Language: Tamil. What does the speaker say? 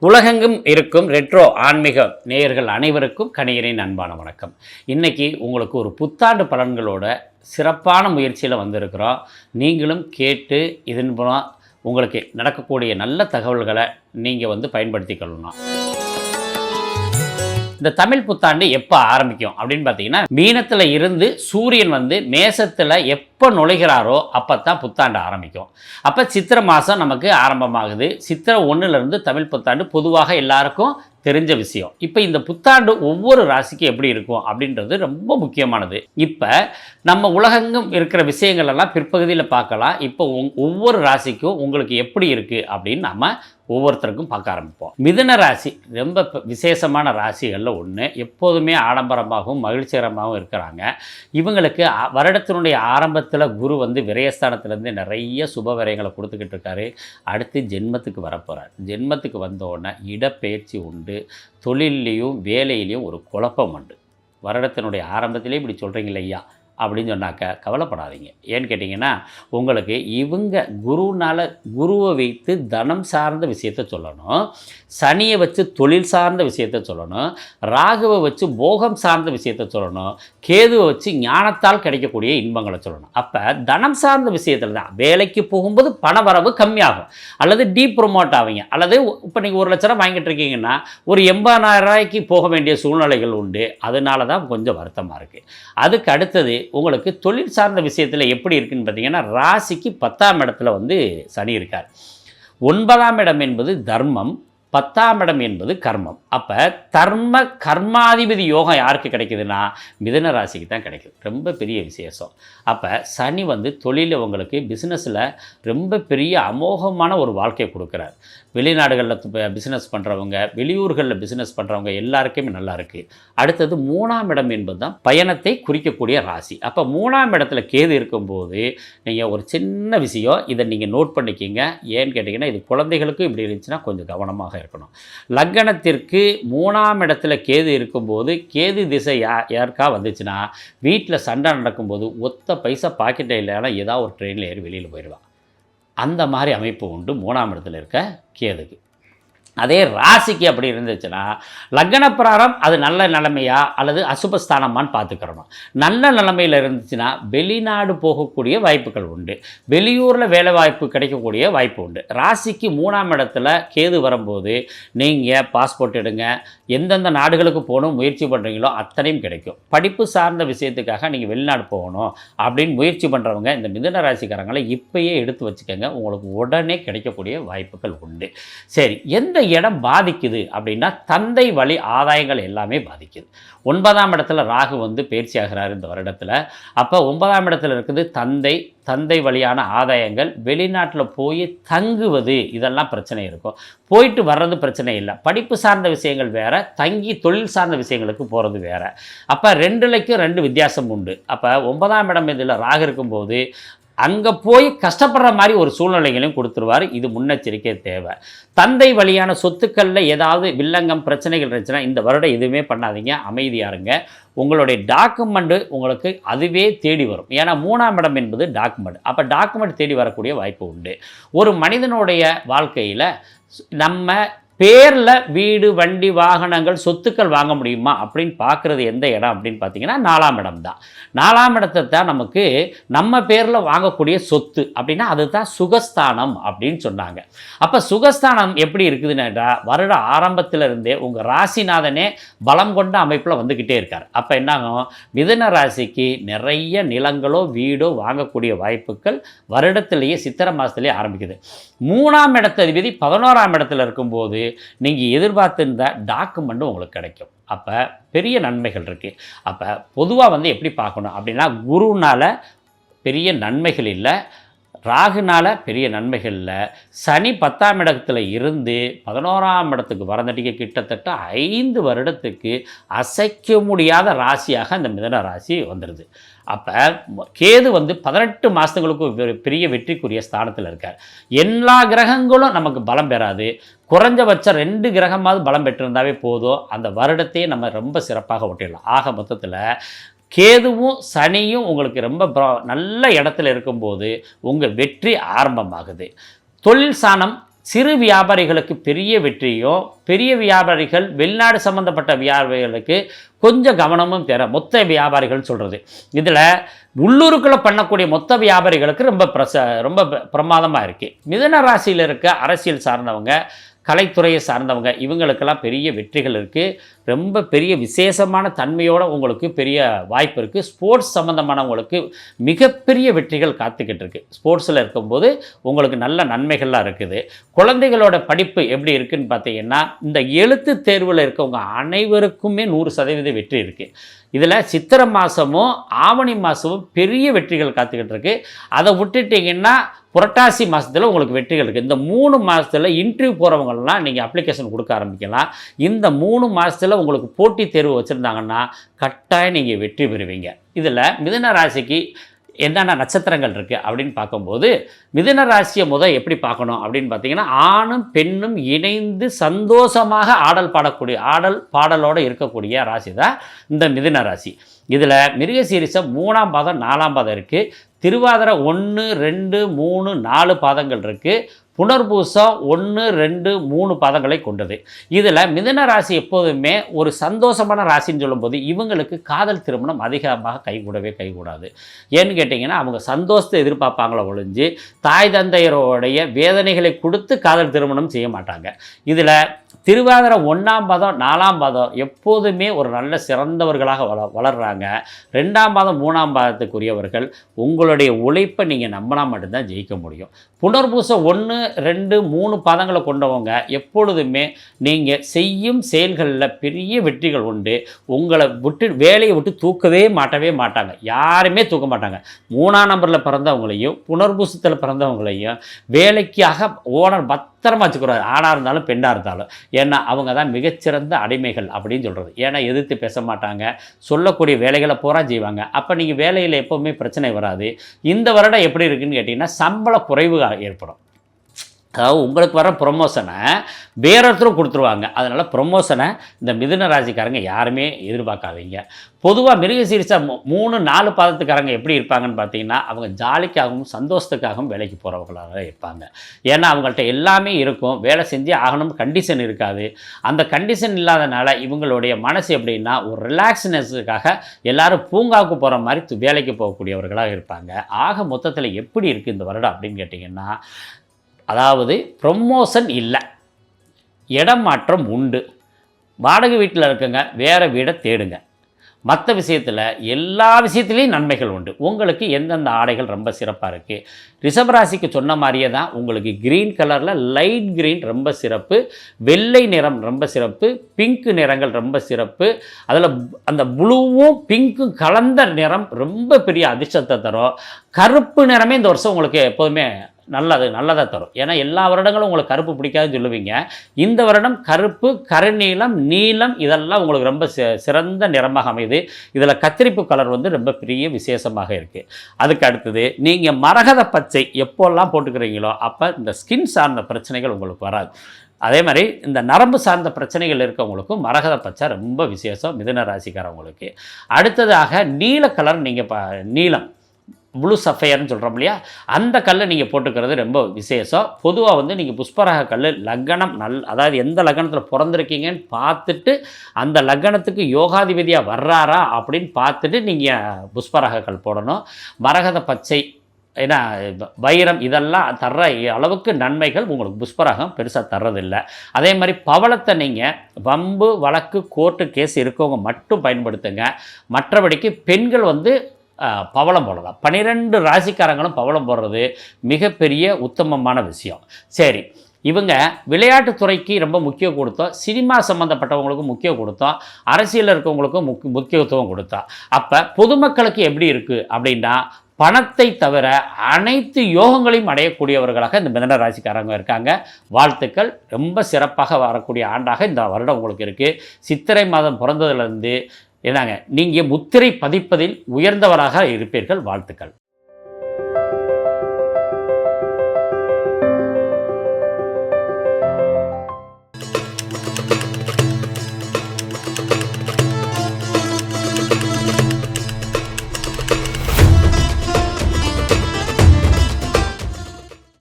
உலகெங்கும் இருக்கும் ரெட்ரோ ஆன்மீக நேயர்கள் அனைவருக்கும் கணியரின் அன்பான வணக்கம். இன்றைக்கி உங்களுக்கு ஒரு புத்தாண்டு பலன்களோட சிறப்பான முயற்சியில் வந்திருக்கிறோம். நீங்களும் கேட்டு இதன் மூலம் உங்களுக்கு நடக்கக்கூடிய நல்ல தகவல்களை நீங்கள் பயன்படுத்தி கொள்ளலாம். இந்த தமிழ் புத்தாண்டு எப்போ ஆரம்பிக்கும் அப்படின்னு பார்த்தீங்கன்னா, மீனத்தில் இருந்து சூரியன் மேசத்தில் எப்போ நுழைகிறாரோ அப்போ தான் புத்தாண்டு ஆரம்பிக்கும். அப்போ சித்திரை மாதம் நமக்கு ஆரம்பமாகுது. சித்திரை 1லேருந்து தமிழ் புத்தாண்டு பொதுவாக எல்லாருக்கும் தெரிஞ்ச விஷயம். இப்போ இந்த புத்தாண்டு ஒவ்வொரு ராசிக்கும் எப்படி இருக்கும் அப்படின்றது ரொம்ப முக்கியமானது. இப்போ நம்ம உலகெங்கும் இருக்கிற விஷயங்கள் எல்லாம் பிற்பகுதியில் பார்க்கலாம். இப்போ ஒவ்வொரு ராசிக்கும் உங்களுக்கு எப்படி இருக்குது அப்படின்னு நம்ம ஒவ்வொருத்தருக்கும் பார்க்க ஆரம்பிப்போம். மிதுன ராசி ரொம்ப விசேஷமான ராசிகளில் ஒன்று. எப்போதுமே ஆடம்பரமாகவும் மகிழ்ச்சிகரமாகவும் இருக்கிறாங்க. இவங்களுக்கு வருடத்தினுடைய ஆரம்பத்தில் குரு விரயஸ்தானத்திலேருந்து நிறைய சுப விரயங்களை கொடுத்துக்கிட்டு இருக்காரு. அடுத்து ஜென்மத்துக்கு வரப்போகிறார். ஜென்மத்துக்கு வந்தோடனே இடப்பெயர்ச்சி உண்டு. தொழிலையும் வேலையிலையும் ஒரு குழப்பம் உண்டு. வருடத்தினுடைய ஆரம்பத்திலே இப்படி சொல்கிறீங்களே ஐயா அப்படின்னு சொன்னாக்க கவலைப்படாதீங்க. ஏன்னு கேட்டிங்கன்னா, உங்களுக்கு இவங்க குருவை வைத்து தனம் சார்ந்த விஷயத்தை சொல்லணும், சனியை வச்சு தொழில் சார்ந்த விஷயத்தை சொல்லணும், ராகுவை வச்சு போகம் சார்ந்த விஷயத்தை சொல்லணும், கேதுவை வச்சு ஞானத்தால் கிடைக்கக்கூடிய இன்பங்களை சொல்லணும். அப்போ தனம் சார்ந்த விஷயத்தில் தான் வேலைக்கு போகும்போது பண வரவு கம்மியாகும், அல்லது ப்ரொமோட் ஆவீங்க, அல்லது இப்போ நீங்கள் 1 லட்ச ரூபா வாங்கிட்டு இருக்கீங்கன்னா ஒரு 80,000 ரூபாய்க்கு போக வேண்டிய சூழ்நிலைகள் உண்டு. அதனால தான் கொஞ்சம் வருத்தமாக இருக்குது. அதுக்கு அடுத்தது உங்களுக்கு தொழில் சார்ந்த விஷயத்தில் எப்படி இருக்குன்னு பார்த்தீங்கன்னா, ராசிக்கு 10ஆம் இடத்துல சனி இருக்கார். 9ஆம் இடம் என்பது தர்மம், 10ஆம் இடம் என்பது கர்மம். அப்போ கர்மாதிபதி யோகம் யாருக்கு கிடைக்குதுன்னா மிதுன ராசிக்கு தான் கிடைக்குது. ரொம்ப பெரிய விசேஷம். அப்போ சனி தொழில் உங்களுக்கு பிஸ்னஸில் ரொம்ப பெரிய அமோகமான ஒரு வாழ்க்கையை கொடுக்குறார். வெளிநாடுகளில் பிஸ்னஸ் பண்ணுறவங்க, வெளியூர்களில் பிஸ்னஸ் பண்ணுறவங்க எல்லாருக்குமே நல்லா இருக்குது. அடுத்தது 3ஆம் இடம் என்பது தான் பயணத்தை குறிக்கக்கூடிய ராசி. அப்போ 3ஆம் இடத்துல கேது இருக்கும்போது நீங்கள் ஒரு சின்ன விஷயம் இதை நீங்கள் நோட் பண்ணிக்கிங்க. ஏன்னு கேட்டிங்கன்னா, இது குழந்தைகளுக்கும் இப்படி இருந்துச்சுன்னா கொஞ்சம் கவனமாக இருக்கணும். லக்னத்திற்கு 3ஆம் இடத்துல கேது இருக்கும்போது, கேது திசை யாருக்கா வந்துச்சுன்னா வீட்டில் சண்டை நடக்கும்போது ஒத்த பைசா பாக்கெட்டில் இல்லைனா ஏதாவது ஒரு ட்ரெயினில் ஏறி வெளியில் போயிடுவான். அந்த மாதிரி அமைப்பு உண்டு 3ஆம் இடத்துல இருக்க கேதுக்கு. அதே ராசிக்கு அப்படி இருந்துச்சுன்னா லக்ன பிரகாரம் அது நல்ல நிலைமையா அல்லது அசுபஸ்தானமான்னு பார்த்துக்கிறணும். நல்ல நிலைமையில் இருந்துச்சுன்னா வெளிநாடு போகக்கூடிய வாய்ப்புகள் உண்டு, வெளியூரில் வேலை வாய்ப்பு கிடைக்கக்கூடிய வாய்ப்பு உண்டு. ராசிக்கு 3ஆம் இடத்துல கேது வரும்போது நீங்கள் பாஸ்போர்ட் எடுங்க, எந்தெந்த நாடுகளுக்கு போகணும் முயற்சி பண்ணுறீங்களோ அத்தனையும் கிடைக்கும். படிப்பு சார்ந்த விஷயத்துக்காக நீங்கள் வெளிநாடு போகணும் அப்படின்னு முயற்சி பண்ணுறவங்க இந்த மிதுன ராசிக்காரங்களை இப்பயே எடுத்து வச்சுக்கோங்க. உங்களுக்கு உடனே கிடைக்கக்கூடிய வாய்ப்புகள் உண்டு. சரி, எந்த இடம் பாதிக்குது அப்படின்னா தந்தை வழி ஆதாயங்கள் எல்லாமே பாதிக்குது. 9ஆம் இடத்துல ராகு பயிற்சி ஆகிறார் இந்த வருடத்தில். அப்போ 9ஆம் இடத்துல இருக்குது தந்தை வழியான ஆதாயங்கள். வெளிநாட்டில் போய் தங்குவது இதெல்லாம் பிரச்சனை இருக்கும். போயிட்டு வர்றது பிரச்சனை இல்லை. படிப்பு சார்ந்த விஷயங்கள் வேறு, தங்கி தொழில் சார்ந்த விஷயங்களுக்கு போகிறது வேறு. அப்போ 2லைக்கும் 2 வித்தியாசம் உண்டு. அப்போ 9ஆம் இடம் இதில் ராகு இருக்கும்போது அங்கே போய் கஷ்டப்படுற மாதிரி ஒரு சூழ்நிலைகளையும் கொடுத்துருவார். இது முன்னெச்சரிக்கை தேவை. தந்தை வழியான சொத்துக்களில் ஏதாவது வில்லங்கம் பிரச்சனைகள் இருந்துச்சுன்னா இந்த வருடம் எதுவுமே பண்ணாதீங்க, அமைதியாக இருங்க. உங்களுடைய டாக்குமெண்ட்டு உங்களுக்கு அதுவே தேடி வரும். ஏன்னா 3ஆம் இடம் என்பது டாக்குமெண்ட். அப்போ டாக்குமெண்ட் தேடி வரக்கூடிய வாய்ப்பு உண்டு. ஒரு மனிதனுடைய வாழ்க்கையில் நம்ம பேரில் வீடு, வண்டி, வாகனங்கள், சொத்துக்கள் வாங்க முடியுமா அப்படின்னு பார்க்குறது எந்த இடம் அப்படின்னு பார்த்தீங்கன்னா 4ஆம் இடம் தான். 4ஆம் இடத்தை தான் நமக்கு நம்ம பேரில் வாங்கக்கூடிய சொத்து அப்படின்னா அதுதான் சுகஸ்தானம் அப்படின்னு சொன்னாங்க. அப்போ சுகஸ்தானம் எப்படி இருக்குதுன்னா வருட ஆரம்பத்தில் இருந்தே உங்கள் ராசிநாதனே பலம் கொண்ட அமைப்பில் வந்துக்கிட்டே இருக்கார். அப்போ என்னாகும், மிதுன ராசிக்கு நிறைய நிலங்களோ வீடோ வாங்கக்கூடிய வாய்ப்புகள் வருடத்திலேயே சித்திரை மாதத்துலேயே ஆரம்பிக்குது. 3ஆம் இடத்ததிபதி 11ஆம் இடத்துல இருக்கும்போது நீங்கள் எதிர்பார்த்திருந்த டாக்குமெண்ட்டும் உங்களுக்கு கிடைக்கும். அப்போ பெரிய நன்மைகள் இருக்குது. அப்போ பொதுவாக எப்படி பார்க்கணும் அப்படின்னா, குருனால் பெரிய நன்மைகள் இல்லை, ராகுனால் பெரிய நன்மைகள் இல்லை. சனி 10ஆம் இடத்துல இருந்து 11ஆம் இடத்துக்கு வரந்தட்டிக்கு கிட்டத்தட்ட 5 வருடத்துக்கு அசைக்க முடியாத ராசியாக அந்த மிதுன ராசி வந்துடுது. அப்போ கேது 18 மாதங்களுக்கு பெரிய வெற்றிக்குரிய ஸ்தானத்தில் இருக்கார். எல்லா கிரகங்களும் நமக்கு பலம் பெறாது. குறைஞ்சபட்சம் 2 கிரகமாவது பலம் பெற்றிருந்தாவே போதும், அந்த வருடத்தையே நம்ம ரொம்ப சிறப்பாக ஓட்டிடலாம். ஆக மொத்தத்தில் கேதுவும் சனியும் உங்களுக்கு ரொம்ப நல்ல இடத்துல இருக்கும்போது உங்கள் வெற்றி ஆரம்பமாகுது. தொழில் சாணம் சிறு வியாபாரிகளுக்கு பெரிய வெற்றியும், பெரிய வியாபாரிகள் வெளிநாடு சம்மந்தப்பட்ட வியாபாரிகளுக்கு கொஞ்சம் கவனமும் தேவை. மொத்த வியாபாரிகள்னு சொல்கிறது இதில் உள்ளூருக்குள்ளே பண்ணக்கூடிய மொத்த வியாபாரிகளுக்கு ரொம்ப பிரமாதமாக இருக்குது. மிதுன ராசியில் இருக்க அரசியல் சார்ந்தவங்க, கலைத்துறையை சார்ந்தவங்க, இவங்களுக்கெல்லாம் பெரிய வெற்றிகள் இருக்குது. ரொம்ப பெரிய விசேஷமான தன்மையோடு உங்களுக்கு பெரிய வாய்ப்பு இருக்குது. ஸ்போர்ட்ஸ் சம்மந்தமானவங்களுக்கு மிகப்பெரிய வெற்றிகள் காத்துக்கிட்டு இருக்குது. ஸ்போர்ட்ஸில் இருக்கும்போது உங்களுக்கு நல்ல நன்மைகள்லாம் இருக்குது. குழந்தைகளோட படிப்பு எப்படி இருக்குதுன்னு பார்த்தீங்கன்னா, இந்த எழுத்து தேர்வில் இருக்கவங்க அனைவருக்குமே 100% வெற்றி இருக்குது. இதில் சித்திரை மாதமும் ஆவணி மாதமும் பெரிய வெற்றிகள் காத்துக்கிட்டு இருக்குது. அதை விட்டுட்டிங்கன்னா புரட்டாசி மாதத்தில் உங்களுக்கு வெற்றிகள் இருக்குது. இந்த 3 மாதத்தில் இன்டர்வியூ போகிறவங்கலாம் நீங்கள் அப்ளிகேஷன் கொடுக்க ஆரம்பிக்கலாம். இந்த 3 மாதத்தில் உங்களுக்கு போட்டித் தேர்வு வச்சுருந்தாங்கன்னா கட்டாயம் நீங்கள் வெற்றி பெறுவீங்க. இதில் மிதுன ராசிக்கு என்னென்ன நட்சத்திரங்கள் இருக்குது அப்படின்னு பார்க்கும்போது, மிதுன ராசியை எப்படி பார்க்கணும் அப்படின்னு பார்த்தீங்கன்னா, ஆணும் பெண்ணும் இணைந்து சந்தோஷமாக ஆடல் பாடலோடு இருக்கக்கூடிய ராசி தான் இந்த மிதுன ராசி. இதில் மிருகசீரிஷம் 3ஆம் பாதம் 4ஆம் பாதம் இருக்குது. திருவாதிரை 1, 2, 3, 4 பாதங்கள் இருக்குது. புனர்பூசம் 1, 2, 3 பாதங்களை கொண்டது. இதில் மிதுன ராசி எப்போதுமே ஒரு சந்தோஷமான ராசின்னு சொல்லும்போது இவங்களுக்கு காதல் திருமணம் அதிகமாக கைகூடாது. ஏன்னு கேட்டிங்கன்னா, அவங்க சந்தோஷத்தை எதிர்பார்ப்பாங்களோ ஒழிஞ்சு தாய் தந்தையரோடைய வேதனைகளை கொடுத்து காதல் திருமணம் செய்ய மாட்டாங்க. இதில் திருவாதிரை 1ஆம் பாதம் 4ஆம் பாதம் எப்போதுமே ஒரு நல்ல சிறந்தவர்களாக வளர்கிறாங்க. 2ஆம் பாதம் 3ஆம் பாதத்துக்குரியவர்கள் உங்களுடைய உழைப்பை நீங்கள் நம்பினா மட்டும்தான் ஜெயிக்க முடியும். புனர்பூசம் 1, 2, 3 பாதங்களை கொண்டவங்க எப்பொழுதுமே நீங்கள் செய்யும் செயல்களில் பெரிய வெற்றிகள் உண்டு. உங்களை வேலையை விட்டு தூக்கவே மாட்டாங்க. யாருமே தூக்க மாட்டாங்க. 3ஆம் நம்பரில் பிறந்தவங்களையும் புனர்பூசத்தில் பிறந்தவங்களையும் வேலைக்காக ஓனர் பத்திரமா வச்சுக்கிறாரு. ஆணாக இருந்தாலும் பெண்ணாக இருந்தாலும். ஏன்னா அவங்க தான் மிகச்சிறந்த அடிமைகள் அப்படின்னு சொல்கிறது. ஏன்னா எதிர்த்து பேச மாட்டாங்க, சொல்லக்கூடிய வேலைகளை பூரா செய்வாங்க. அப்போ நீங்கள் வேலையில் எப்போவுமே பிரச்சனை வராது. இந்த வருடம் எப்படி இருக்குதுன்னு கேட்டிங்கன்னா, சம்பள குறைவு ஏற்படும். அதாவது உங்களுக்கு வர ப்ரொமோஷனை வேற ஒருத்தரும் கொடுத்துருவாங்க. அதனால் ப்ரொமோஷனை இந்த மிதுன ராசிக்காரங்க யாருமே எதிர்பார்க்காதீங்க. பொதுவாக மிருகசீரிஷம் 3, 4 பாதத்துக்காரங்க எப்படி இருப்பாங்கன்னு பார்த்தீங்கன்னா, அவங்க ஜாலிக்காகவும் சந்தோஷத்துக்காகவும் வேலைக்கு போகிறவங்களாக இருப்பாங்க. ஏன்னா அவங்கள்ட்ட எல்லாமே இருக்கும், வேலை செஞ்சே ஆகணும் கண்டிஷன் இருக்காது. அந்த கண்டிஷன் இல்லாதனால இவங்களுடைய மனசு எப்படின்னா, ஒரு ரிலாக்ஸ்னஸுக்காக எல்லோரும் பூங்காவுக்கு போகிற மாதிரி வேலைக்கு போகக்கூடியவர்களாக இருப்பாங்க. ஆக மொத்தத்தில் எப்படி இருக்குது இந்த வருடம் அப்படின்னு கேட்டிங்கன்னா, அதாவது ப்ரொமோஷன் இல்லை, இடம் மாற்றம் உண்டு. வாடகை வீட்டில் இருக்குங்க, வேறு வீடை தேடுங்க. மற்ற விஷயத்தில் எல்லா விஷயத்துலேயும் நன்மைகள் உண்டு. உங்களுக்கு எந்தெந்த ஆடைகள் ரொம்ப சிறப்பாக இருக்குது, ரிஷபராசிக்கு சொன்ன மாதிரியே தான் உங்களுக்கு க்ரீன் கலரில் லைட் க்ரீன் ரொம்ப சிறப்பு, வெள்ளை நிறம் ரொம்ப சிறப்பு, பிங்க் நிறங்கள் ரொம்ப சிறப்பு. அதில் அந்த ப்ளூவும் பிங்க்கும் கலந்த நிறம் ரொம்ப பெரிய அதிர்ஷ்டத்தை தரும். கருப்பு நிறமே இந்த வருஷம் உங்களுக்கு எப்போதுமே நல்லதாக தரும். ஏன்னா எல்லா வருடங்களும் உங்களுக்கு கருப்பு பிடிக்காதுன்னு சொல்லுவீங்க. இந்த வருடம் கருப்பு, கருநீலம், நீலம் இதெல்லாம் உங்களுக்கு ரொம்ப சிறந்த நிறமாக அமையுது. இதில் கத்திரிப்பு கலர் ரொம்ப பெரிய விசேஷமாக இருக்குது. அதுக்கு அடுத்தது நீங்கள் மரகத பச்சை எப்போல்லாம் போட்டுக்கிறீங்களோ அப்போ இந்த ஸ்கின் சார்ந்த பிரச்சனைகள் உங்களுக்கு வராது. அதே மாதிரி இந்த நரம்பு சார்ந்த பிரச்சனைகள் இருக்கவங்களுக்கும் மரகத பச்சை ரொம்ப விசேஷம் மிதுன ராசிக்காரவங்களுக்கு. அடுத்ததாக நீல கலர் நீங்கள் நீலம் ப்ளூ சஃபையர்னு சொல்கிறோம் இல்லையா, அந்த கல்லை நீங்கள் போட்டுக்கிறது ரொம்ப விசேஷம். பொதுவாக நீங்கள் புஷ்பராக கல் லக்னம் அதாவது எந்த லக்னத்தில் பிறந்திருக்கீங்கன்னு பார்த்துட்டு அந்த லக்னத்துக்கு யோகாதிபதியாக வர்றாரா அப்படின்னு பார்த்துட்டு நீங்கள் புஷ்பராக கல் போடணும். மரகத பச்சை, ஏன்னா வைரம் இதெல்லாம் தர்ற அளவுக்கு நன்மைகள் உங்களுக்கு புஷ்பராகம் பெருசாக தர்றதில்லை. அதே மாதிரி பவளத்தை நீங்கள் வம்பு வழக்கு கோர்ட்டு கேஸ் இருக்கவங்க மட்டும் பயன்படுத்துங்க. மற்றபடிக்கு பெண்கள் பவளம் போடலாம். 12 ராசிக்காரங்களும் பவளம் போடுறது மிகப்பெரிய உத்தமமான விஷயம். சரி, இவங்க விளையாட்டுத்துறைக்கு ரொம்ப முக்கியம் கொடுத்தோம், சினிமா சம்மந்தப்பட்டவங்களுக்கும் முக்கியம் கொடுத்தோம், அரசியலில் இருக்கவங்களுக்கும் முக்கியத்துவம் கொடுத்தோம். அப்போ பொதுமக்களுக்கு எப்படி இருக்குது அப்படின்னா, பணத்தை தவிர அனைத்து யோகங்களையும் அடையக்கூடியவர்களாக இந்த மிதுன ராசிக்காரங்க இருக்காங்க. வாழ்த்துக்கள். ரொம்ப சிறப்பாக வரக்கூடிய ஆண்டாக இந்த வருடம் உங்களுக்கு இருக்குது. சித்திரை மாதம் பிறந்ததுலேருந்து நீங்கள் முத்திரை பதிப்பதில் உயர்ந்தவராக இருப்பீர்கள். வாழ்த்துக்கள்.